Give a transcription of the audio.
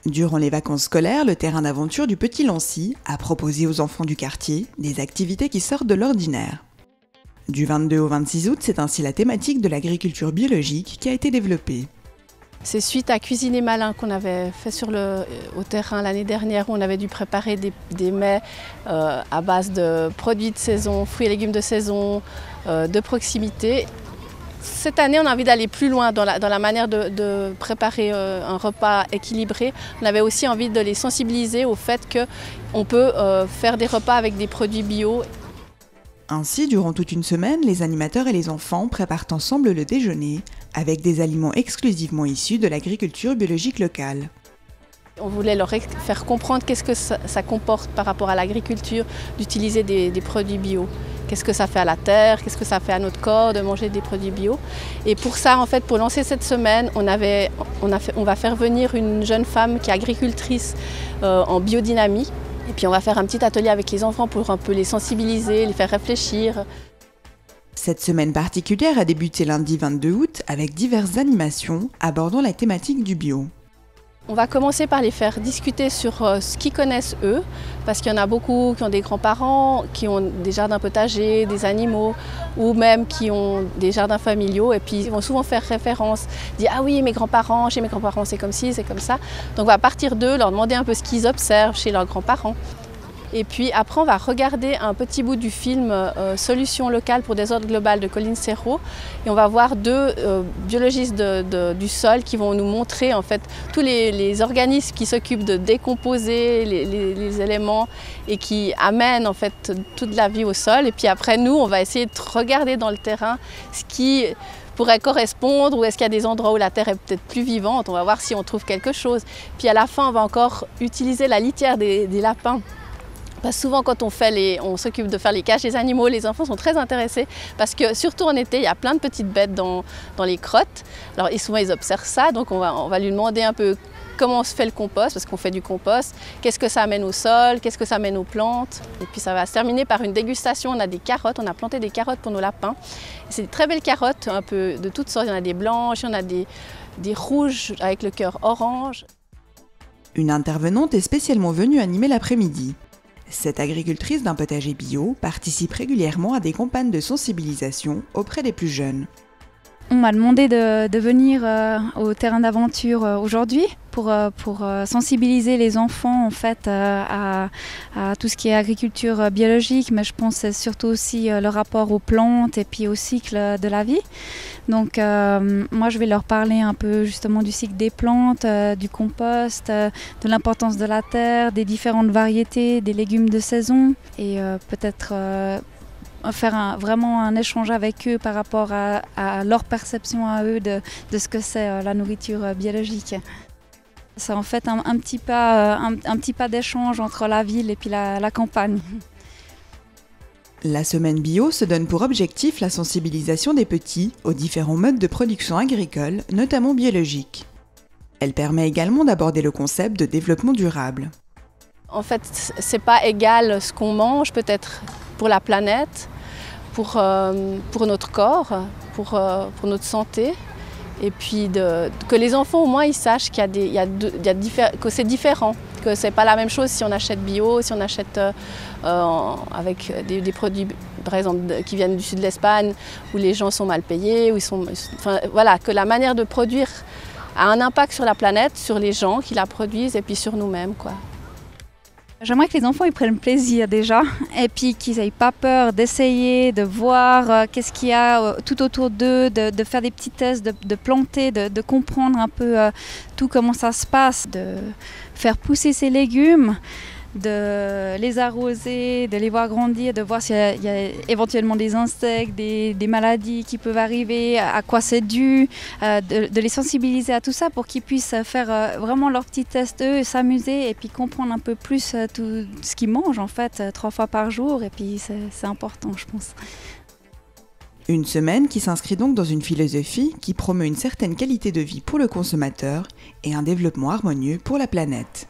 Durant les vacances scolaires, le terrain d'aventure du Petit Lancy a proposé aux enfants du quartier des activités qui sortent de l'ordinaire. Du 22 au 26 août, c'est ainsi la thématique de l'agriculture biologique qui a été développée. C'est suite à Cuisiner Malin qu'on avait fait au terrain l'année dernière où on avait dû préparer des mets à base de produits de saison, fruits et légumes de saison, de proximité. Cette année, on a envie d'aller plus loin dans la manière de préparer un repas équilibré. On avait aussi envie de les sensibiliser au fait qu'on peut faire des repas avec des produits bio. Ainsi, durant toute une semaine, les animateurs et les enfants préparent ensemble le déjeuner avec des aliments exclusivement issus de l'agriculture biologique locale. On voulait leur faire comprendre qu'est-ce que ça comporte par rapport à l'agriculture d'utiliser des produits bio. Qu'est-ce que ça fait à la terre, qu'est-ce que ça fait à notre corps de manger des produits bio. Et pour ça, en fait, pour lancer cette semaine, on va faire venir une jeune femme qui est agricultrice en biodynamie. Et puis on va faire un petit atelier avec les enfants pour un peu les sensibiliser, les faire réfléchir. Cette semaine particulière a débuté lundi 22 août avec diverses animations abordant la thématique du bio. On va commencer par les faire discuter sur ce qu'ils connaissent eux, parce qu'il y en a beaucoup qui ont des grands-parents, qui ont des jardins potagers, des animaux, ou même qui ont des jardins familiaux, et puis ils vont souvent faire référence, dire « Ah oui, mes grands-parents, chez mes grands-parents c'est comme ci, c'est comme ça ». Donc on va partir d'eux, leur demander un peu ce qu'ils observent chez leurs grands-parents. Et puis après, on va regarder un petit bout du film Solutions locales pour des ordres globales de Colline Serrault. Et on va voir deux biologistes du sol qui vont nous montrer en fait tous les organismes qui s'occupent de décomposer les éléments et qui amènent en fait toute la vie au sol. Et puis après, nous, on va essayer de regarder dans le terrain ce qui pourrait correspondre, ou est-ce qu'il y a des endroits où la terre est peut-être plus vivante. On va voir si on trouve quelque chose. Puis à la fin, on va encore utiliser la litière des lapins. Parce que souvent quand on s'occupe de faire les cages des animaux, les enfants sont très intéressés parce que surtout en été, il y a plein de petites bêtes dans les crottes. Alors souvent ils observent ça, donc on va lui demander un peu comment se fait le compost, parce qu'on fait du compost, qu'est-ce que ça amène au sol, qu'est-ce que ça amène aux plantes. Et puis ça va se terminer par une dégustation, on a des carottes, on a planté des carottes pour nos lapins. C'est des très belles carottes, un peu de toutes sortes, il y en a des blanches, il y en a des rouges avec le cœur orange. Une intervenante est spécialement venue animer l'après-midi. Cette agricultrice d'un potager bio participe régulièrement à des campagnes de sensibilisation auprès des plus jeunes. On m'a demandé de venir au terrain d'aventure aujourd'hui pour sensibiliser les enfants en fait, à tout ce qui est agriculture biologique, mais je pense que c'est surtout aussi le rapport aux plantes et puis au cycle de la vie. Donc moi je vais leur parler un peu justement du cycle des plantes, du compost, de l'importance de la terre, des différentes variétés, des légumes de saison et peut-être faire vraiment un échange avec eux par rapport à leur perception à eux de ce que c'est la nourriture biologique. C'est en fait un petit pas d'échange entre la ville et puis la campagne. La semaine bio se donne pour objectif la sensibilisation des petits aux différents modes de production agricole, notamment biologiques. Elle permet également d'aborder le concept de développement durable. En fait, c'est pas égal ce qu'on mange, peut-être pour la planète, pour notre corps, pour notre santé. Et puis que les enfants au moins ils sachent que c'est différent, que c'est pas la même chose si on achète bio, si on achète avec des produits par exemple qui viennent du sud de l'Espagne où les gens sont mal payés, voilà, que la manière de produire a un impact sur la planète, sur les gens qui la produisent et puis sur nous-mêmes, quoi. J'aimerais que les enfants ils prennent plaisir déjà et puis qu'ils n'aient pas peur d'essayer, de voir qu'est-ce qu'il y a tout autour d'eux, de faire des petits tests, de planter, de comprendre un peu tout comment ça se passe, de faire pousser ces légumes, de les arroser, de les voir grandir, de voir s'il y a éventuellement des insectes, des maladies qui peuvent arriver, à quoi c'est dû, de les sensibiliser à tout ça pour qu'ils puissent faire vraiment leurs petits tests eux, s'amuser et puis comprendre un peu plus tout ce qu'ils mangent en fait 3 fois par jour et puis c'est important je pense. Une semaine qui s'inscrit donc dans une philosophie qui promeut une certaine qualité de vie pour le consommateur et un développement harmonieux pour la planète.